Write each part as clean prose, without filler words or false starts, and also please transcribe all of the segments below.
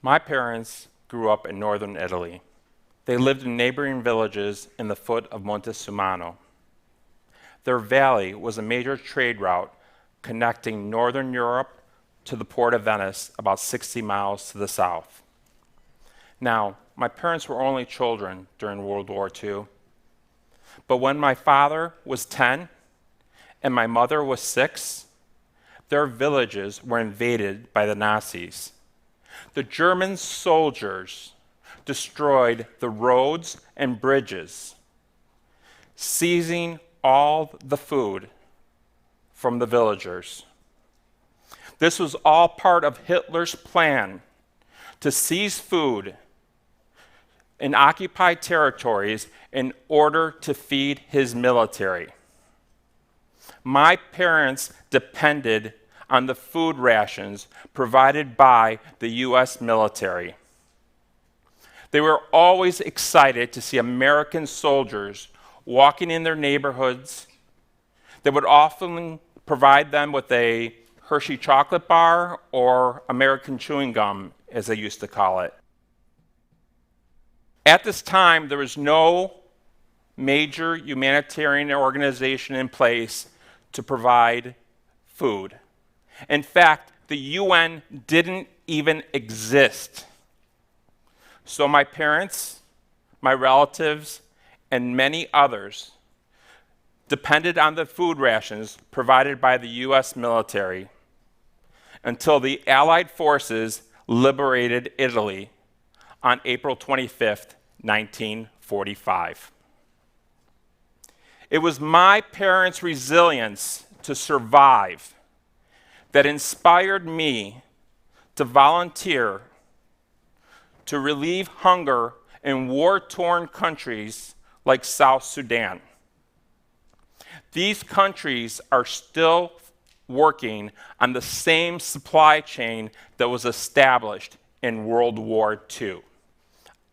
My parents grew up in northern Italy. They lived in neighboring villages in the foot of Monte Sumano. Their valley was a major trade route connecting northern Europe to the port of Venice, about 60 miles to the south. Now, my parents were only children during World War II, but when my father was 10 and my mother was 6, their villages were invaded by the Nazis. The German soldiers destroyed the roads and bridges, seizing all the food from the villagers. This was all part of Hitler's plan to seize food in occupied territories in order to feed his military. My parents depended on the food rations provided by the US military. They were always excited to see American soldiers walking in their neighborhoods. They would often provide them with a Hershey chocolate bar or American chewing gum, as they used to call it. At this time, there was no major humanitarian organization in place to provide food. In fact, the UN didn't even exist. So my parents, my relatives, and many others depended on the food rations provided by the US military until the Allied forces liberated Italy on April 25th, 1945. It was my parents' resilience to survive that inspired me to volunteer to relieve hunger in war-torn countries like South Sudan. These countries are still working on the same supply chain that was established in World War II.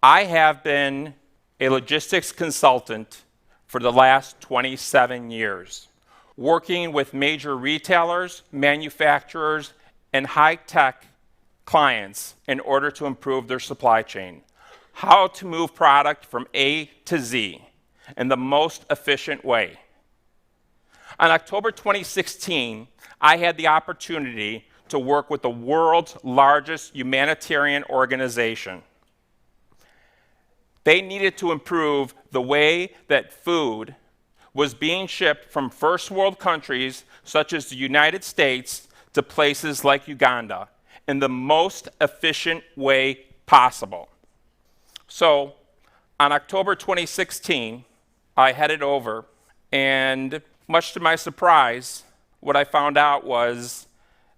I have been a logistics consultant for the last 27 years, working with major retailers, manufacturers, and high-tech clients in order to improve their supply chain. How to move product from A to Z in the most efficient way. On October 2016, I had the opportunity to work with the world's largest humanitarian organization. They needed to improve the way that food was being shipped from first world countries such as the United States to places like Uganda in the most efficient way possible. So on October 2016, I headed over, and much to my surprise, what I found out was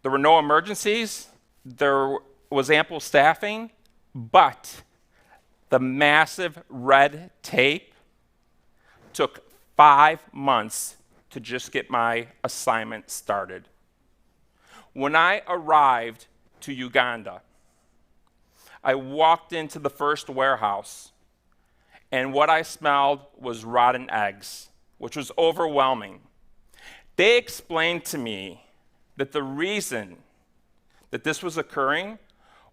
there were no emergencies, there was ample staffing, but the massive red tape took 5 months to just get my assignment started. When I arrived to Uganda, I walked into the first warehouse, and what I smelled was rotten eggs, which was overwhelming. They explained to me that the reason that this was occurring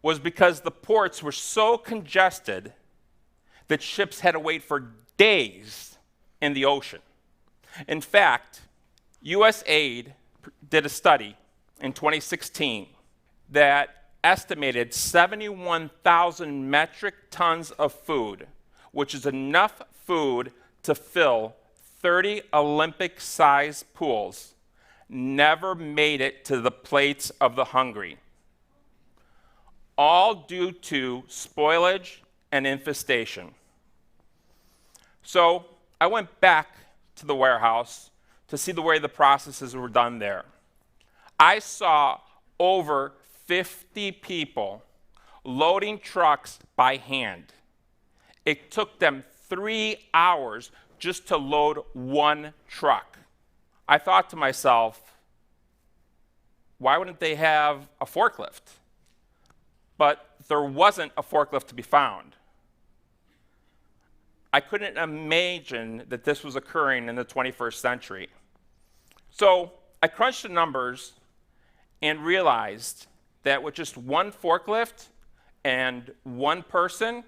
was because the ports were so congested that ships had to wait for days in the ocean. In fact, USAID did a study in 2016 that estimated 71,000 metric tons of food, which is enough food to fill 30 Olympic-sized pools, never made it to the plates of the hungry, all due to spoilage and infestation. So I went back to the warehouse to see the way the processes were done there. I saw over 50 people loading trucks by hand. It took them 3 hours just to load one truck. I thought to myself, why wouldn't they have a forklift? But there wasn't a forklift to be found. I couldn't imagine that this was occurring in the 21st century. So I crunched the numbers and realized that with just one forklift And one person,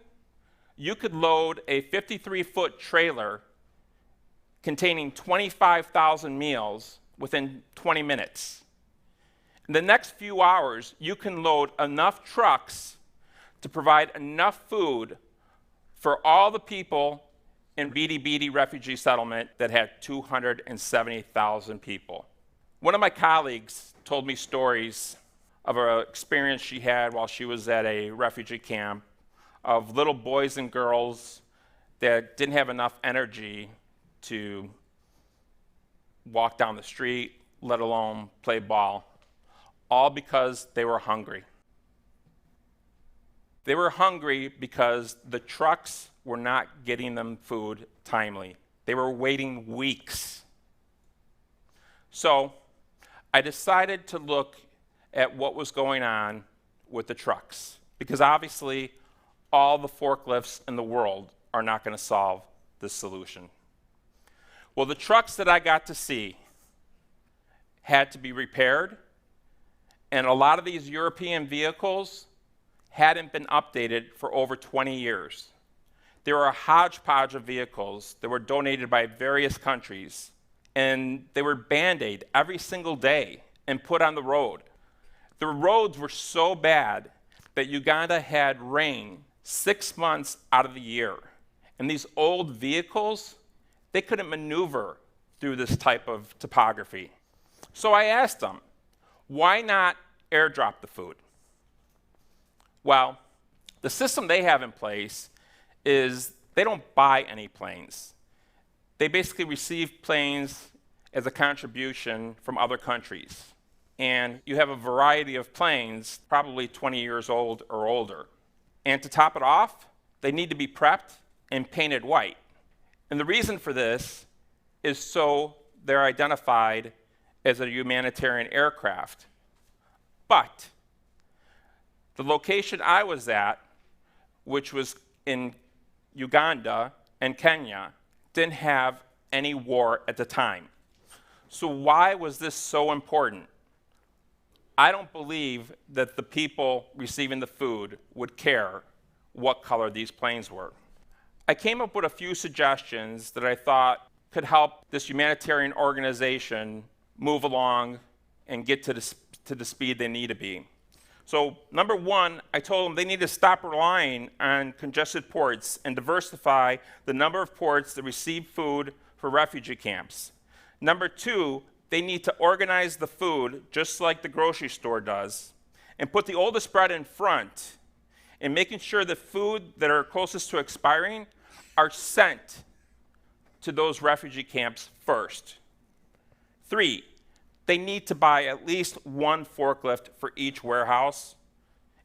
you could load a 53-foot trailer containing 25,000 meals within 20 minutes. In the next few hours, you can load enough trucks to provide enough food for all the people in Bidi Bidi refugee settlement that had 270,000 people. One of my colleagues told me stories of an experience she had while she was at a refugee camp of little boys and girls that didn't have enough energy to walk down the street, let alone play ball, all because they were hungry. They were hungry because the trucks were not getting them food timely. They were waiting weeks. So I decided to look at what was going on with the trucks, because obviously all the forklifts in the world are not going to solve this solution. Well, the trucks that I got to see had to be repaired, and a lot of these European vehicles hadn't been updated for over 20 years. There were a hodgepodge of vehicles that were donated by various countries, and they were Band-Aid every single day and put on the road. The roads were so bad that Uganda had rain 6 months out of the year. And these old vehicles, they couldn't maneuver through this type of topography. So I asked them, why not airdrop the food? Well, the system they have in place is they don't buy any planes. They basically receive planes as a contribution from other countries. And you have a variety of planes, probably 20 years old or older. And to top it off, they need to be prepped and painted white. And the reason for this is so they're identified as a humanitarian aircraft. But the location I was at, which was in Uganda and Kenya, didn't have any war at the time. So why was this so important? I don't believe that the people receiving the food would care what color these planes were. I came up with a few suggestions that I thought could help this humanitarian organization move along and get to the speed they need to be. So number one, I told them they need to stop relying on congested ports and diversify the number of ports that receive food for refugee camps. Number two, they need to organize the food just like the grocery store does and put the oldest bread in front and making sure the food that are closest to expiring are sent to those refugee camps first. Three, they need to buy at least one forklift for each warehouse.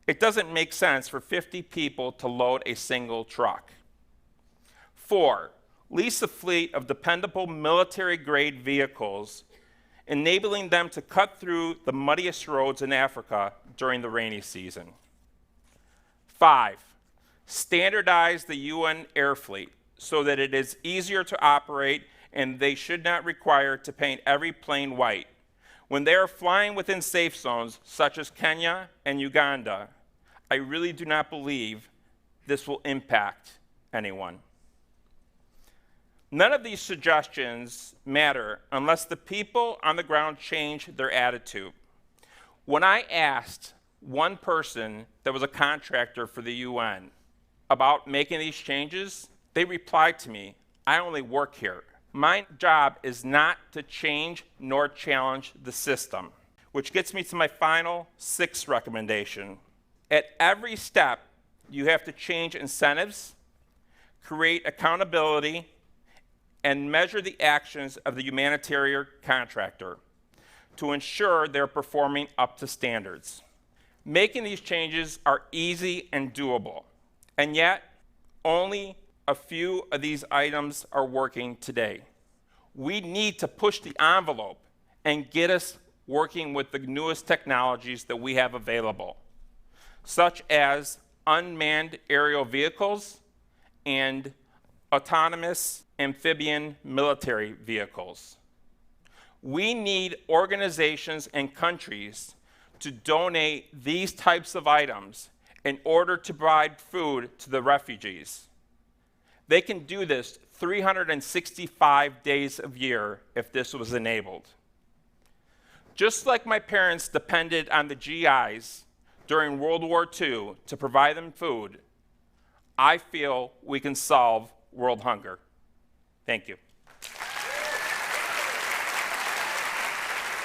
It doesn't make sense for 50 people to load a single truck. Four, lease a fleet of dependable military-grade vehicles, enabling them to cut through the muddiest roads in Africa during the rainy season. Five, standardize the UN air fleet so that it is easier to operate and they should not require to paint every plane white. When they are flying within safe zones, such as Kenya and Uganda, I really do not believe this will impact anyone. None of these suggestions matter unless the people on the ground change their attitude. When I asked one person that was a contractor for the UN about making these changes, they replied to me, "I only work here. My job is not to change nor challenge the system," which gets me to my final sixth recommendation. At every step, you have to change incentives, create accountability, and measure the actions of the humanitarian contractor to ensure they're performing up to standards. Making these changes are easy and doable, and yet only a few of these items are working today. We need to push the envelope and get us working with the newest technologies that we have available, such as unmanned aerial vehicles and autonomous amphibian military vehicles. We need organizations and countries to donate these types of items in order to provide food to the refugees. They can do this 365 days a year if this was enabled. Just like my parents depended on the GIs during World War II to provide them food, I feel we can solve world hunger. Thank you.